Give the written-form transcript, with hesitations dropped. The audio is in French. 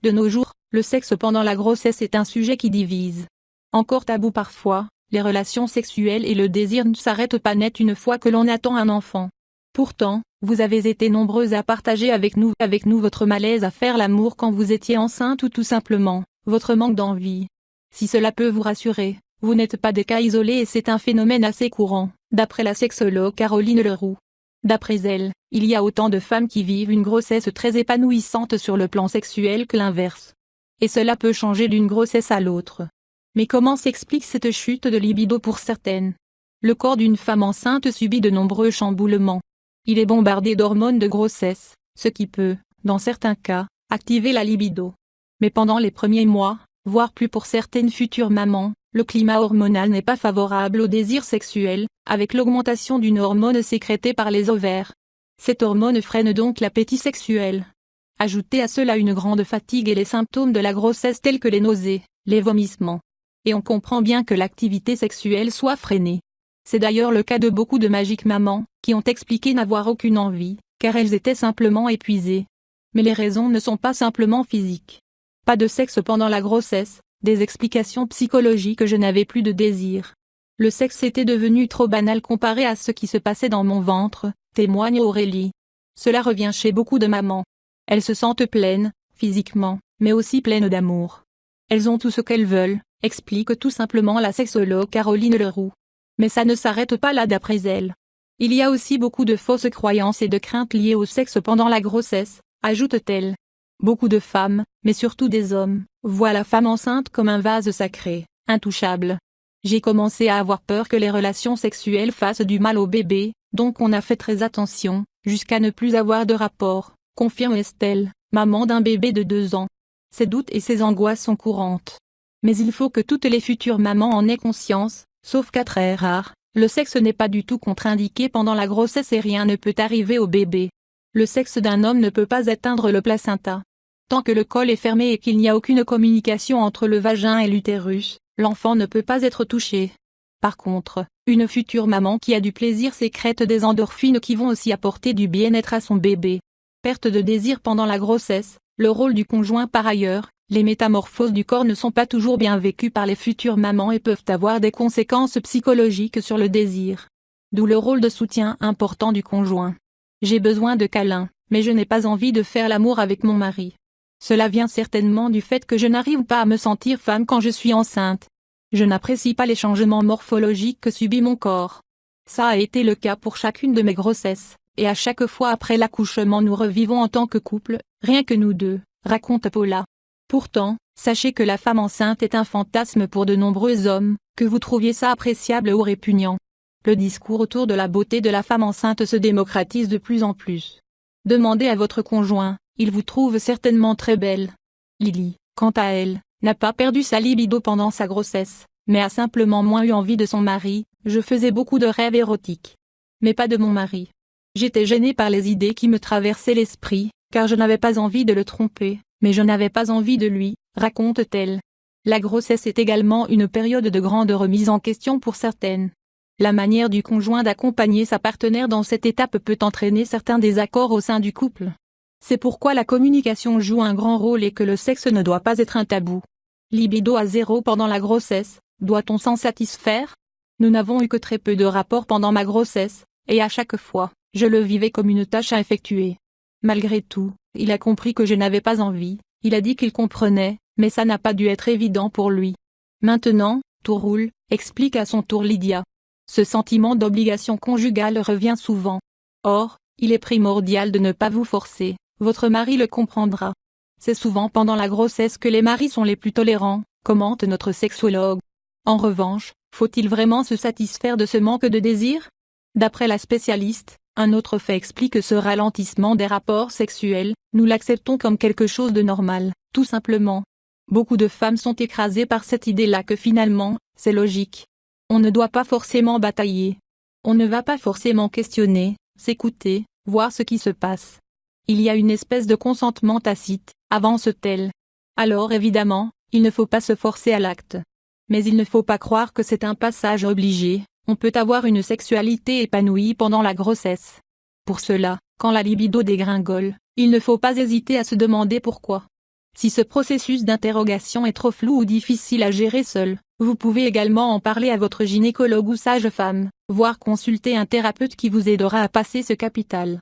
De nos jours, le sexe pendant la grossesse est un sujet qui divise. Encore tabou parfois, les relations sexuelles et le désir ne s'arrêtent pas net une fois que l'on attend un enfant. Pourtant, vous avez été nombreuses à partager avec nous votre malaise à faire l'amour quand vous étiez enceinte ou tout simplement, votre manque d'envie. Si cela peut vous rassurer, vous n'êtes pas des cas isolés et c'est un phénomène assez courant, d'après la sexologue Caroline Leroux. D'après elle, il y a autant de femmes qui vivent une grossesse très épanouissante sur le plan sexuel que l'inverse. Et cela peut changer d'une grossesse à l'autre. Mais comment s'explique cette chute de libido pour certaines? Le corps d'une femme enceinte subit de nombreux chamboulements. Il est bombardé d'hormones de grossesse, ce qui peut, dans certains cas, activer la libido. Mais pendant les premiers mois, voire plus pour certaines futures mamans, le climat hormonal n'est pas favorable au désir sexuel, avec l'augmentation d'une hormone sécrétée par les ovaires. Cette hormone freine donc l'appétit sexuel. Ajoutez à cela une grande fatigue et les symptômes de la grossesse tels que les nausées, les vomissements. Et on comprend bien que l'activité sexuelle soit freinée. C'est d'ailleurs le cas de beaucoup de magiques mamans, qui ont expliqué n'avoir aucune envie, car elles étaient simplement épuisées. Mais les raisons ne sont pas simplement physiques. Pas de sexe pendant la grossesse, des explications psychologiques: je n'avais plus de désir. Le sexe était devenu trop banal comparé à ce qui se passait dans mon ventre, témoigne Aurélie. Cela revient chez beaucoup de mamans. Elles se sentent pleines, physiquement, mais aussi pleines d'amour. Elles ont tout ce qu'elles veulent, explique tout simplement la sexologue Caroline Leroux. Mais ça ne s'arrête pas là d'après elle. Il y a aussi beaucoup de fausses croyances et de craintes liées au sexe pendant la grossesse, ajoute-t-elle. Beaucoup de femmes, mais surtout des hommes, voient la femme enceinte comme un vase sacré, intouchable. J'ai commencé à avoir peur que les relations sexuelles fassent du mal au bébé, donc on a fait très attention, jusqu'à ne plus avoir de rapport, confirme Estelle, maman d'un bébé de 2 ans. Ces doutes et ces angoisses sont courantes. Mais il faut que toutes les futures mamans en aient conscience, sauf cas très rares, le sexe n'est pas du tout contre-indiqué pendant la grossesse et rien ne peut arriver au bébé. Le sexe d'un homme ne peut pas atteindre le placenta. Tant que le col est fermé et qu'il n'y a aucune communication entre le vagin et l'utérus, l'enfant ne peut pas être touché. Par contre, une future maman qui a du plaisir sécrète des endorphines qui vont aussi apporter du bien-être à son bébé. Perte de désir pendant la grossesse, le rôle du conjoint par ailleurs, les métamorphoses du corps ne sont pas toujours bien vécues par les futures mamans et peuvent avoir des conséquences psychologiques sur le désir. D'où le rôle de soutien important du conjoint. J'ai besoin de câlins, mais je n'ai pas envie de faire l'amour avec mon mari. Cela vient certainement du fait que je n'arrive pas à me sentir femme quand je suis enceinte. Je n'apprécie pas les changements morphologiques que subit mon corps. Ça a été le cas pour chacune de mes grossesses, et à chaque fois après l'accouchement nous revivons en tant que couple, rien que nous deux, raconte Paula. Pourtant, sachez que la femme enceinte est un fantasme pour de nombreux hommes, que vous trouviez ça appréciable ou répugnant. Le discours autour de la beauté de la femme enceinte se démocratise de plus en plus. Demandez à votre conjoint, il vous trouve certainement très belle. Lily, quant à elle, n'a pas perdu sa libido pendant sa grossesse, mais a simplement moins eu envie de son mari. Je faisais beaucoup de rêves érotiques. Mais pas de mon mari. J'étais gênée par les idées qui me traversaient l'esprit, car je n'avais pas envie de le tromper, mais je n'avais pas envie de lui, raconte-t-elle. La grossesse est également une période de grande remise en question pour certaines. La manière du conjoint d'accompagner sa partenaire dans cette étape peut entraîner certains désaccords au sein du couple. C'est pourquoi la communication joue un grand rôle et que le sexe ne doit pas être un tabou. Libido à 0 pendant la grossesse, doit-on s'en satisfaire? Nous n'avons eu que très peu de rapports pendant ma grossesse, et à chaque fois, je le vivais comme une tâche à effectuer. Malgré tout, il a compris que je n'avais pas envie, il a dit qu'il comprenait, mais ça n'a pas dû être évident pour lui. Maintenant, tout roule, explique à son tour Lydia. Ce sentiment d'obligation conjugale revient souvent. Or, il est primordial de ne pas vous forcer, votre mari le comprendra. C'est souvent pendant la grossesse que les maris sont les plus tolérants, commente notre sexologue. En revanche, faut-il vraiment se satisfaire de ce manque de désir? D'après la spécialiste, un autre fait explique ce ralentissement des rapports sexuels, nous l'acceptons comme quelque chose de normal, tout simplement. Beaucoup de femmes sont écrasées par cette idée-là que finalement, c'est logique. On ne doit pas forcément batailler. On ne va pas forcément questionner, s'écouter, voir ce qui se passe. Il y a une espèce de consentement tacite, avance-t-elle. Alors évidemment, il ne faut pas se forcer à l'acte. Mais il ne faut pas croire que c'est un passage obligé, on peut avoir une sexualité épanouie pendant la grossesse. Pour cela, quand la libido dégringole, il ne faut pas hésiter à se demander pourquoi. Si ce processus d'interrogation est trop flou ou difficile à gérer seul, vous pouvez également en parler à votre gynécologue ou sage-femme, voire consulter un thérapeute qui vous aidera à passer ce capital.